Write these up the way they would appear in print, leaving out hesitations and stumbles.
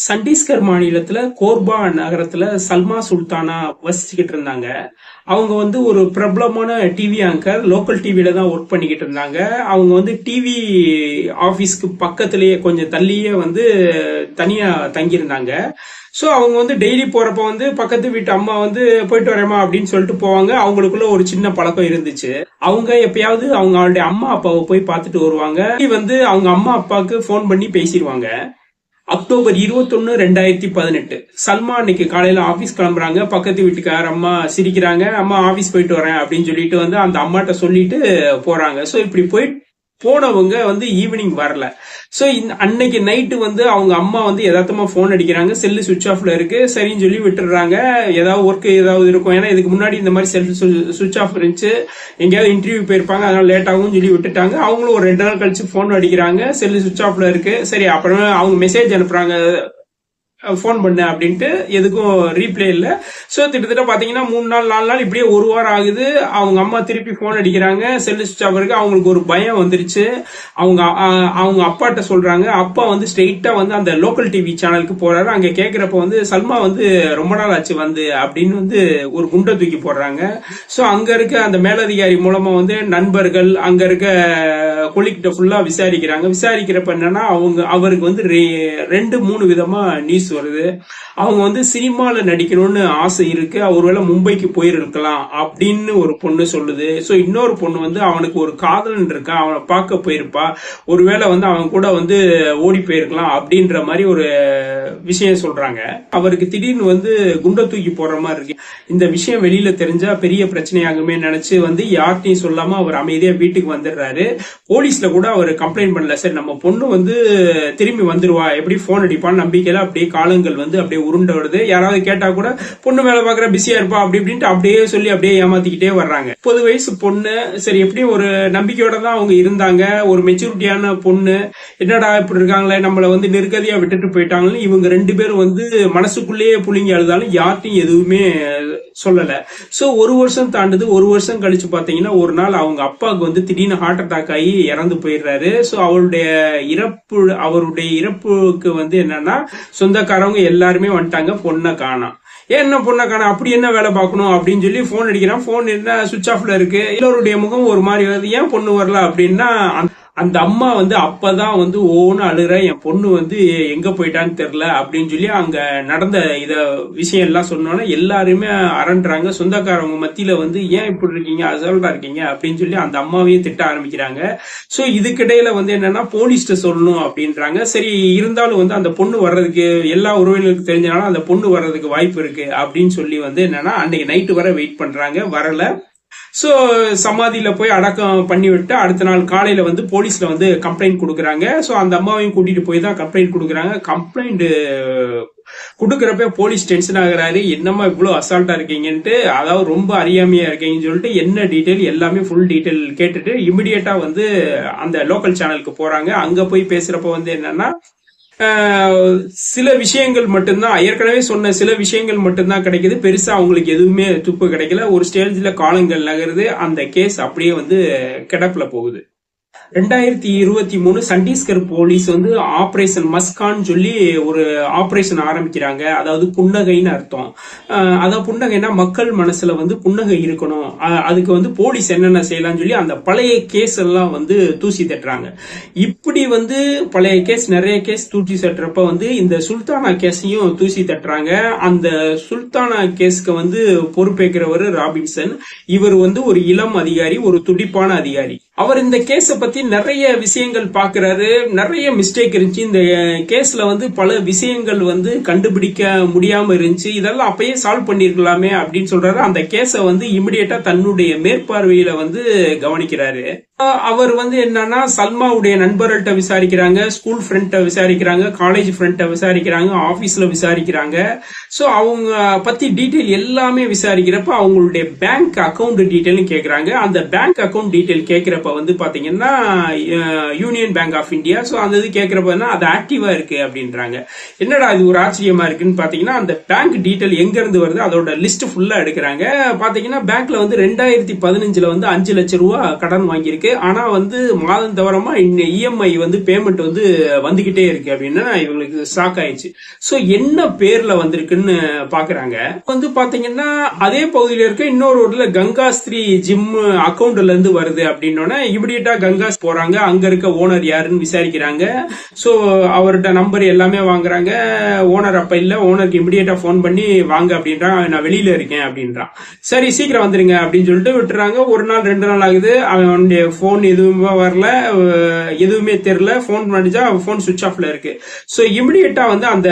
சண்டீஸ்கர் மாநிலத்துல கோர்பா நகரத்துல சல்மா சுல்தானா வசிச்சுக்கிட்டு இருந்தாங்க. அவங்க வந்து ஒரு பிரபலமான டிவி ஆங்கர், லோக்கல் டிவில தான் ஒர்க் பண்ணிக்கிட்டு இருந்தாங்க. அவங்க வந்து டிவி ஆபீஸ்க்கு பக்கத்திலேயே கொஞ்சம் தள்ளியே வந்து தனியா தங்கியிருந்தாங்க. ஸோ அவங்க வந்து டெய்லி போறப்ப வந்து பக்கத்து வீட்டு அம்மா வந்து போயிட்டு வரேம்மா அப்படின்னு சொல்லிட்டு போவாங்க. அவங்களுக்குள்ள ஒரு சின்ன பழக்கம் இருந்துச்சு. அவங்க எப்பயாவது அவங்களுடைய அம்மா அப்பாவை போய் பார்த்துட்டு வருவாங்க. வந்து அவங்க அம்மா அப்பாவுக்கு ஃபோன் பண்ணி பேசிடுவாங்க. அக்டோபர் 21 2018 சல்மா அன்னைக்கு காலையில ஆபீஸ் கிளம்புறாங்க. பக்கத்து வீட்டுக்கார அம்மா சிரிக்கிறாங்க. அம்மா ஆபீஸ் போயிட்டு வரேன் அப்படின்னு சொல்லிட்டு வந்து அந்த அம்மாட்ட சொல்லிட்டு போறாங்க. சோ இப்படி போனவங்க வந்து ஈவினிங் வரல. சோ அன்னைக்கு நைட்டு வந்து அவங்க அம்மா வந்து யதார்த்தமா போன் அடிக்கிறாங்க. செல்லு சுவிட்ச் ஆஃப்ல இருக்கு. சரின்னு சொல்லி விட்டுறாங்க. ஏதாவது ஒர்க் ஏதாவது இருக்கும், ஏன்னா இதுக்கு முன்னாடி இந்த மாதிரி செல் சுவிட்ச் ஆஃப் இருந்துச்சு, எங்கேயாவது இன்டர்வியூ போயிருப்பாங்க, அதனால லேட் ஆகும் சொல்லி விட்டுட்டாங்க. அவங்களும் ஒரு 2 நாள் கழிச்சு போன் அடிக்கிறாங்க. செல்லு சுவிட்ச் ஆஃப்ல இருக்கு. சரி, அப்புறமே அவங்க மெசேஜ் அனுப்புறாங்க, போன் பண்ண அப்படின்ட்டு. எதுக்கும் ரீப்ளே இல்ல. சோ கிட்டத்தட்ட பாத்தீங்கன்னா 3 நாள் 4 நாள் இப்படியே ஒரு வாரம் ஆகுது. அவங்க அம்மா திருப்பி போன் அடிக்கிறாங்க. செல்லு சுவிட்ச் ஆஃப் இருக்கு. அவங்களுக்கு ஒரு பயம் வந்துருச்சு. அவங்க அப்பாட்ட சொல்றாங்க. அப்பா வந்து ஸ்ட்ரெயிட்டா வந்து அந்த லோக்கல் டிவி சேனலுக்கு போறாரு. அங்க கேக்குறப்ப வந்து சல்மா வந்து ரொம்ப நாள் ஆச்சு வந்து அப்படின்னு வந்து ஒரு குண்டை தூக்கி போடுறாங்க. சோ அங்க இருக்க அந்த மேலதிகாரி மூலமா வந்து நண்பர்கள், அங்க இருக்க கொலிக்கிட்ட ஃபுல்லா விசாரிக்கிறாங்க. விசாரிக்கிறப்ப என்னன்னா அவருக்கு வந்து 2-3 விதமா நியூஸ் வருது. அவங்க வந்து சினிமால நடிக்கணும்னு ஆசை இருக்கு, ஒருவேளை மும்பைக்கு போயிருக்கலாம் அப்படின்னு ஒரு பொண்ணு சொல்லுது. சோ இன்னொரு பொண்ணு வந்து அவனுக்கு ஒரு காதலன் இருக்கா, அவனை பார்க்க போயிருப்பா, ஒருவேளை வந்து அவன் கூட வந்து ஓடி போயிருக்கலாம் அப்படின்ற மாதிரி ஒரு விஷயம் சொல்றாங்க. அவருக்கு திடீர்னு வந்து குண்டை தூக்கி போடுற மாதிரி இருக்கு. இந்த விஷயம் வெளியில தெரிஞ்சா பெரிய பிரச்சனையாகுமே நினைச்சு வந்து யார்ட்டையும் சொல்லாம அவர் அமைதியா வீட்டுக்கு வந்துடுறாரு. போலீஸ்ல கூட அவர் கம்ப்ளைண்ட் பண்ணல. சரி, நம்ம பொண்ணு வந்து திரும்பி வந்துருவா, எப்படி போன் அடிப்பான்னு நம்பிக்கையில அப்படியே காலங்கள் வந்து அப்படியே உருண்ட வருது. யாராவது கேட்டா கூட பொண்ணு மேல பாக்குற பிஸியா இருப்பா அப்படி இப்படின்ட்டு அப்படியே சொல்லி அப்படியே ஏமாத்திக்கிட்டே வர்றாங்க. 30 வயசு பொண்ணு, சரி எப்படி ஒரு நம்பிக்கையோட தான் அவங்க இருந்தாங்க. ஒரு மெச்சூரிட்டியான பொண்ணு, என்னடா இப்படி இருக்காங்களே, நம்மள வந்து நெருக்கதியா விட்டுட்டு போயிட்டாங்கன்னு இவங்க 2 பேரும் வந்து மனசுக்குள்ளேயே புழுங்கி அழுதாலும் யார்ட்டையும் எதுவுமே சொல்லல. சோ ஒரு வருஷம் தாண்டுது. ஒரு வருஷம் கழிச்சு பாத்தீங்கன்னா ஒரு நாள் அவங்க அப்பாவுக்கு வந்து திடீர்னு ஹார்ட் அட்டாக் ஆகி இறந்து போயிடுறாரு. சோ அவருடைய இறப்புக்கு வந்து என்னன்னா சொந்தக்காரவங்க எல்லாருமே வந்துட்டாங்க. பொண்ணை காணோம். என்ன பொண்ணை காணோம், அப்படி என்ன வேலை பார்க்கணும் அப்படின்னு சொல்லி போன் அடிக்கிறான். போன் என்ன சுவிட்ச் ஆஃப்ல இருக்கு. எல்லோருடைய முகம் ஒரு மாதிரி வருது. ஏன் பொண்ணு வரல அப்படின்னா அந்த அம்மா வந்து அப்பதான் வந்து ஓன்னு அழுற, என் பொண்ணு வந்து எங்க போயிட்டான்னு தெரியல அப்படின்னு சொல்லி அங்க நடந்த விஷயம் எல்லாம் சொன்னோன்னா எல்லாருமே அரண்டுறாங்க. சொந்தக்காரவங்க மத்தியில வந்து ஏன் இப்படி இருக்கீங்க, அசால்ட்டா இருக்கீங்க அப்படின்னு சொல்லி அந்த அம்மாவையும் திட்ட ஆரம்பிக்கிறாங்க. சோ இதுக்கிடையில வந்து என்னன்னா போலீஸ்ட சொல்லணும் அப்படின்றாங்க. சரி, இருந்தாலும் வந்து அந்த பொண்ணு வர்றதுக்கு எல்லா உறவினர்களுக்கு தெரிஞ்சனால அந்த பொண்ணு வர்றதுக்கு வாய்ப்பு இருக்கு அப்படின்னு சொல்லி வந்து என்னன்னா அன்னைக்கு நைட்டு வரை வெயிட் பண்றாங்க, வரல. சோ சமாதியில போய் அடக்கம் பண்ணி விட்டு அடுத்த நாள் காலையில வந்து போலீஸ்ல வந்து கம்ப்ளைண்ட் கொடுக்குறாங்க. சோ அந்த அம்மாவையும் கூட்டிட்டு போய் தான் கம்ப்ளைண்ட் கொடுக்குறாங்க. கம்ப்ளைண்ட் கொடுக்கறப்ப போலீஸ் டென்ஷன் ஆகுறாரு. என்னமா இவ்வளவு அசால்ட்டா இருக்கீங்கன்ட்டு, அதாவது ரொம்ப அறியாமையா இருக்கீங்கன்னு சொல்லிட்டு என்ன டீடைல் எல்லாமே ஃபுல் டீடைல் கேட்டுட்டு இமிடியேட்டா வந்து அந்த லோக்கல் சேனலுக்கு போறாங்க. அங்க போய் பேசுறப்ப வந்து என்னன்னா சில விஷயங்கள் மட்டும்தான், ஏற்கனவே சொன்ன சில விஷயங்கள் மட்டும்தான் கிடைக்குது. பெருசா அவங்களுக்கு எதுவுமே துப்பு கிடைக்கல. ஒரு ஸ்டேஜ்ல காலங்கள் நகருது. அந்த கேஸ் அப்படியே வந்து கிடப்புல போகுது. 2023 சண்டீஸ்கர் போலீஸ் வந்து ஆபரேஷன் மஸ்கான் சொல்லி ஒரு ஆபரேஷன் ஆரம்பிக்கிறாங்க. அதாவது புன்னகைன்னு அர்த்தம். அதாவது புன்னகைனா மக்கள் மனசுல வந்து புன்னகை இருக்கணும், அதுக்கு வந்து போலீஸ் என்னென்ன செய்யலாம்னு சொல்லி அந்த பழைய கேஸ் எல்லாம் வந்து தூசி தட்டுறாங்க. இப்படி வந்து பழைய கேஸ், நிறைய கேஸ் தூசி தட்டுறப்ப வந்து இந்த சுல்தானா கேஸையும் தூசி தட்டுறாங்க. அந்த சுல்தானா கேஸ்க்கு வந்து பொறுப்பேற்கிறவர் ராபின்சன். இவர் வந்து ஒரு இளம் அதிகாரி, ஒரு துடிப்பான அதிகாரி. அவர் இந்த கேஸ பத்தி நிறைய விஷயங்கள் பாக்குறாரு. நிறைய மிஸ்டேக் இருந்துச்சு இந்த கேஸ்ல, வந்து பல விஷயங்கள் வந்து கண்டுபிடிக்க முடியாம இருந்துச்சு. இதெல்லாம் அப்பயே சால்வ் பண்ணிருக்கலாமே அப்படின்னு சொல்றாரு. அந்த கேஸ வந்து இமிடியேட்டா தன்னுடைய மேற்பார்வையில வந்து கவனிக்கிறாரு. அவர் வந்து என்னன்னா சல்மாவுடைய நண்பர்கள்ட்ட விசாரிக்கிறாங்க, ஸ்கூல் ஃப்ரெண்ட்ட விசாரிக்கிறாங்க, காலேஜ் ஃப்ரெண்ட்ட விசாரிக்கிறாங்க, ஆபீஸ்ல விசாரிக்கிறாங்க. சோ அவங்க பத்தி டீடைல் எல்லாமே விசாரிக்கிறப்ப அவங்களுடைய பேங்க் அக்கவுண்ட் டீடைல் கேக்குறாங்க. அந்த பேங்க் அக்கவுண்ட் டீடைல் கேட்கிறப்ப வந்து பாத்தீங்கன்னா union bank of India. So அந்த இது கேட்கிறப்ப அது ஆக்டிவா இருக்கு அப்படின்றாங்க. என்னடா இது ஒரு ஆச்சரியமா இருக்குன்னு பாத்தீங்கன்னா அந்த பேங்க் டீடைல் எங்க இருந்து வருது அதோட லிஸ்ட் ஃபுல்லா எடுக்கிறாங்க. பாத்தீங்கன்னா பேங்க்ல வந்து 2015 வந்து 5 லட்சம் ரூபாய் கடன் வாங்கியிருக்கு. ஆனா வந்து மாதம் தவறமா இஎம்ஐ வந்து பேமெண்ட் வந்து வந்துகிட்டே இருக்கு அப்படின்னா இவங்களுக்கு ஷாக் ஆயிடுச்சு. சோ என்ன பேர்ல வந்திருக்குன்னு பாக்குறாங்க. வந்து பாத்தீங்கன்னா அதே பகுதியில இருக்க இன்னொரு ஊர்ல கங்காஸ்திரி ஜிம் அக்கௌண்ட்ல இருந்து வருது அப்படின்னோட இமிடியேட்டா கங்காஸ் போறாங்க. அங்க இருக்க ஓனர் யாருன்னு விசாரிக்கிறாங்க. சோ அவர்கிட்ட நம்பர் எல்லாமே வாங்குறாங்க. ஓனர் அப்ப இல்ல. ஓனருக்கு இமிடியேட்டா போன் பண்ணி வாங்க அப்படின்றான். நான் வெளியில இருக்கேன் அப்படின்றான். சரி சீக்கிரம் வந்துருங்க அப்படின்னு சொல்லிட்டு விட்டுறாங்க. ஒரு நாள் 2 நாள் ஆகுது. அவனுடைய போன் எதுவுமே வரல, எதுவுமே தெரியல. போன் பண்ணிச்சா போன் சுவிட்ச் ஆஃப்ல இருக்கு. சோ இமிடியேட்டா வந்து அந்த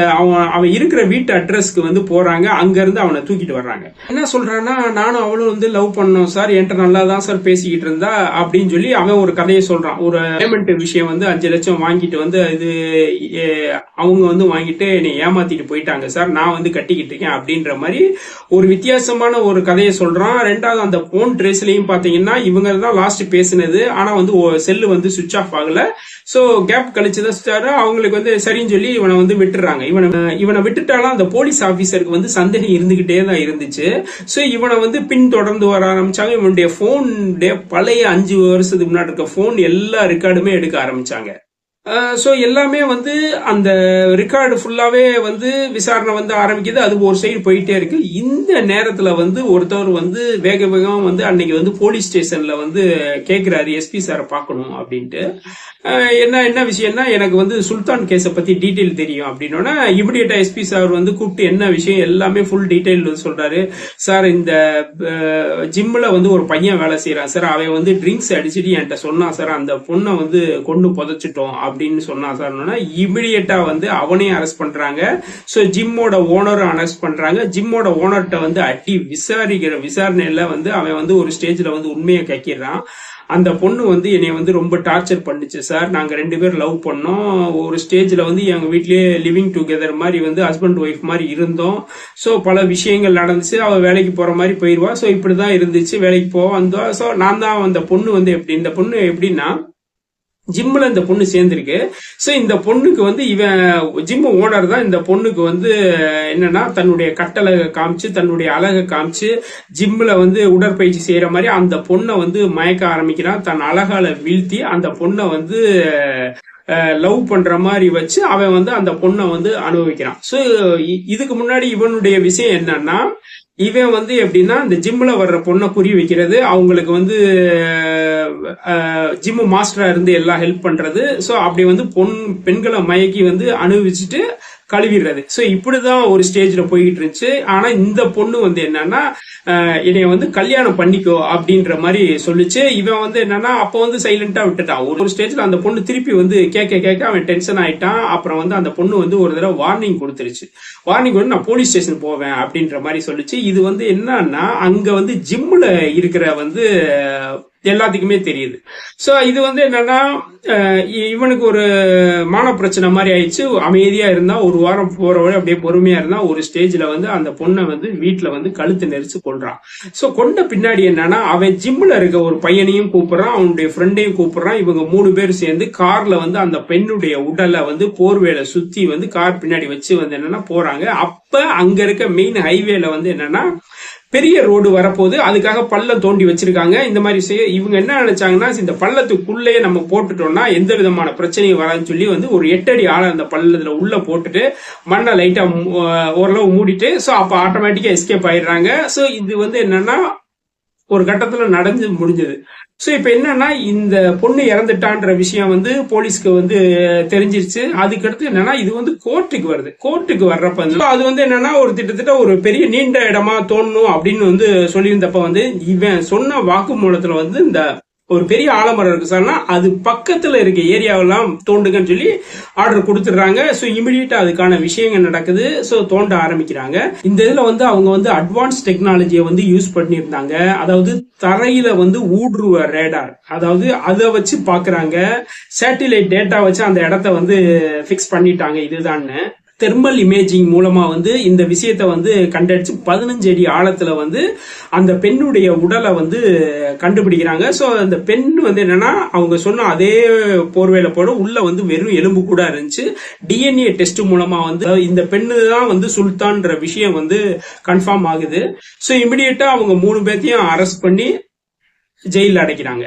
அவன் இருக்கிற வீட்டு அட்ரஸ்க்கு வந்து போறாங்க. அங்க இருந்து அவனை தூக்கிட்டு வர்றாங்க. என்ன சொல்றான்னா, நானும் அவளும் வந்து லவ் பண்ணோம் சார், என்கிட்ட நல்லா தான் சார் பேசிக்கிட்டு இருந்தா அப்படின்னு சொல்லி அவன் ஒரு கதையை சொல்றான். ஒரு பேமெண்ட் விஷயம் வந்து 5 லட்சம் வாங்கிட்டு வந்து இது அவங்க வந்து வாங்கிட்டு என்னை ஏமாத்திட்டு போயிட்டாங்க சார், நான் வந்து கட்டிக்கிட்டு இருக்கேன் அப்படின்ற மாதிரி ஒரு வித்தியாசமான ஒரு கதையை சொல்றான். ரெண்டாவது அந்த போன் ட்ரேஸ்லயும் பாத்தீங்கன்னா இவங்க தான் லாஸ்ட் பேசினது. ஆனா வந்து செல்லு வந்து சுவிட்ச் ஆஃப் ஆகல. சோ கேப் கழிச்சுதான் அவங்களுக்கு வந்து சரின்னு சொல்லி இவனை வந்து விட்டுறாங்க. இவனை விட்டுட்டாலும் அந்த போலீஸ் ஆபீசருக்கு வந்து சந்தேகம் இருந்துகிட்டே தான் இருந்துச்சு. சோ இவனை வந்து பின் தொடர்ந்து வர ஆரம்பிச்சாங்க. இவனுடைய போன் பழைய 5 வருஷத்துக்கு முன்னாடி இருக்க போன் எல்லா ரெக்கார்டுமே எடுக்க ஆரம்பிச்சாங்க. சோ எல்லாமே வந்து அந்த ரெக்கார்டு ஃபுல்லாவே வந்து விசாரணை வந்து ஆரம்பிக்குது. அது ஒரு சைடு போயிட்டே இருக்கு. இந்த நேரத்துல வந்து ஒருத்தவர் வந்து வேக வேகம் வந்து அன்னைக்கு வந்து போலீஸ் ஸ்டேஷன்ல வந்து கேக்குறாரு, எஸ்பி சாரை பார்க்கணும் அப்படின்ட்டு. என்ன விஷயம்னா, எனக்கு வந்து சுல்தான் கேஸை பத்தி டீட்டெயில் தெரியும் அப்படின்னா இமிடியேட்டா எஸ்பி சார் வந்து கூப்பிட்டு என்ன விஷயம் எல்லாமே ஃபுல் டீட்டெயில் சொல்றாரு. சார், இந்த ஜிம்ல வந்து ஒரு பையன் வேலை செய்யறான் சார், அவன் வந்து ட்ரிங்க்ஸ் அடிச்சுட்டு என்கிட்ட சொன்னான் சார், அந்த பொண்ணை வந்து கொண்டு புதைச்சிட்டோம் அப்படின்னு சொன்னா சார். இமிடியேட்டா வந்து அவனையும் அரெஸ்ட் பண்றாங்க. சோ ஜிம்மோட ஓனரும் அரெஸ்ட் பண்றாங்க. ஜிம்மோட ஓனர்கிட்ட வந்து அடி விசாரிக்கிற விசாரணையில வந்து அவன் வந்து ஒரு ஸ்டேஜ்ல வந்து உண்மையை கக்கிறான். அந்த பொண்ணு வந்து என்னை வந்து ரொம்ப டார்ச்சர் பண்ணுச்சு சார், நாங்க 2 பேரும் லவ் பண்ணோம். ஒரு ஸ்டேஜ்ல வந்து எங்க வீட்லயே லிவிங் டுகெதர் மாதிரி வந்து ஹஸ்பண்ட் ஒய்ஃப் மாதிரி இருந்தோம். சோ பல விஷயங்கள் நடந்துச்சு. அவ வேலைக்கு போற மாதிரி போயிருவா. சோ இப்படிதான் இருந்துச்சு. வேலைக்கு போவா வந்தா. சோ நான் தான் அந்த பொண்ணு வந்து இந்த பொண்ணு எப்படின்னா ஜிம்ல இந்த பொண்ணு சேர்ந்திருக்கு. சோ இந்த பொண்ணுக்கு வந்து இவன் ஜிம் ஓனர் தான் இந்த பொண்ணுக்கு வந்து என்னன்னா தன்னுடைய கட்டளை காமிச்சு, தன்னுடைய அழகை காமிச்சு ஜிம்ல வந்து உடற்பயிற்சி செய்யற மாதிரி அந்த பொண்ணை வந்து மயக்க ஆரம்பிக்கிறான். தன் அழகால வீழ்த்தி அந்த பொண்ணை வந்து லவ் பண்ற மாதிரி வச்சு அவன் வந்து அந்த பொண்ணை வந்து அனுபவிக்கிறான். சோ இதுக்கு முன்னாடி இவனுடைய விஷயம் என்னன்னா, இவன் வந்து எப்படின்னா இந்த ஜிம்ல வர்ற பொண்ணை குறி வைக்கிறது, அவங்களுக்கு வந்து ஜிம் மாஸ்டரா இருந்து எல்லாம் ஹெல்ப் பண்றது. சோ அப்படி வந்து பெண்களை மயக்கி வந்து அனுபவிச்சுட்டு கழுவிடுறது. சோ இப்படிதான் ஒரு ஸ்டேஜ்ல போயிட்டு இருந்துச்சு. ஆனா இந்த பொண்ணு வந்து என்னன்னா, என்னைய வந்து கல்யாணம் பண்ணிக்கோ அப்படின்ற மாதிரி சொல்லிச்சு. இவன் வந்து என்னன்னா அப்ப வந்து சைலண்டா விட்டுட்டான். ஒரு ஸ்டேஜ்ல அந்த பொண்ணு திருப்பி வந்து கேட்க அவன் டென்ஷன் ஆயிட்டான். அப்புறம் வந்து அந்த பொண்ணு வந்து ஒரு தடவை வார்னிங் கொடுத்துருச்சு. வார்னிங் வந்து நான் போலீஸ் ஸ்டேஷன் போவேன் அப்படின்ற மாதிரி சொல்லிச்சு. இது வந்து என்னன்னா அங்க வந்து ஜிம்ல இருக்கிற வந்து எல்லாத்துக்குமே தெரியுது. சோ இது வந்து என்னன்னா இவனுக்கு ஒரு மான பிரச்சனை மாதிரி ஆயிடுச்சு. அமைதியா இருந்தா ஒரு வாரம் போற வரை அப்படியே பொறுமையா இருந்தா ஒரு ஸ்டேஜ்ல வந்து அந்த பொண்ணை வந்து வீட்டுல வந்து கழுத்து நெரிச்சு கொள்றான். சோ கொண்ட பின்னாடி என்னன்னா அவன் ஜிம்ல இருக்க ஒரு பையனையும் கூப்பிடுறான், அவனுடைய ஃப்ரெண்டையும் கூப்பிடுறான். இவங்க 3 பேர் சேர்ந்து கார்ல வந்து அந்த பெண்ணுடைய உடலை வந்து போர்வேல சுத்தி வந்து கார் பின்னாடி வச்சு வந்து என்னன்னா போறாங்க. அப்ப அங்க இருக்க மெயின் ஹைவேல வந்து என்னன்னா பெரிய ரோடு வரப்போகுது. அதுக்காக பள்ளம் தோண்டி வச்சிருக்காங்க. இந்த மாதிரி இவங்க என்ன நினைச்சாங்கன்னா, இந்த பள்ளத்துக்குள்ளேயே நம்ம போட்டுட்டோம்னா எந்த விதமான பிரச்சனையும் வராதுன்னு சொல்லி வந்து ஒரு 8 அடி ஆழம் அந்த பள்ளத்துல உள்ள போட்டுட்டு மண்ணை லைட்டா ஓரளவு மூடிட்டு சோ அப்ப ஆட்டோமேட்டிக்கா எஸ்கேப் ஆயிடுறாங்க. சோ இது வந்து என்னன்னா ஒரு கட்டத்துல நடந்து முடிஞ்சது. சோ இப்ப என்னன்னா இந்த பொண்ணு இறந்துட்டான்ற விஷயம் வந்து போலீஸ்க்கு வந்து தெரிஞ்சிருச்சு. அதுக்கடுத்து என்னன்னா இது வந்து கோர்ட்டுக்கு வருது. கோர்ட்டுக்கு வர்றப்ப அது வந்து என்னன்னா ஒரு கிட்டத்தட்ட ஒரு பெரிய நீண்ட இடமா தோணும் அப்படின்னு வந்து சொல்லியிருந்தப்ப வந்து இவன் சொன்ன வாக்குமூலத்துல வந்து இந்த ஒரு பெரிய ஆலமரம் இருக்கு சார்னா அது பக்கத்துல இருக்க ஏரியாவெல்லாம் தோண்டுங்கன்னு சொல்லி ஆர்டர் கொடுத்துடுறாங்க. சோ இமிடியேட்டா அதுக்கான விஷயங்கள் நடக்குது. சோ தோண்ட ஆரம்பிக்கிறாங்க. இந்த இதுல வந்து அவங்க வந்து அட்வான்ஸ் டெக்னாலஜியை வந்து யூஸ் பண்ணியிருந்தாங்க. அதாவது தரையில வந்து ஊடுருவ ரேடார், அதாவது அதை வச்சு பாக்குறாங்க. சேட்டிலைட் டேட்டா வச்சு அந்த இடத்த வந்து பிக்ஸ் பண்ணிட்டாங்க இதுதான்னு. தெர்மல் இமேஜிங் மூலமா வந்து இந்த விஷயத்த வந்து கண்டடிச்சு 15 அடி ஆழத்துல வந்து அந்த பெண்ணுடைய உடலை வந்து கண்டுபிடிக்கிறாங்க. சோ அந்த பெண் வந்து என்னன்னா அவங்க சொன்ன அதே போர்வேல போட உள்ள வந்து வெறும் எலும்பு கூட இருந்துச்சு. டிஎன்ஏ டெஸ்ட் மூலமா வந்து இந்த பெண்ணு தான் வந்து சுல்தான்ற விஷயம் வந்து கன்ஃபார்ம் ஆகுது. சோ இமிடியேட்டா அவங்க 3 பேர்த்தையும் அரெஸ்ட் பண்ணி ஜெயில அடைக்கிறாங்க.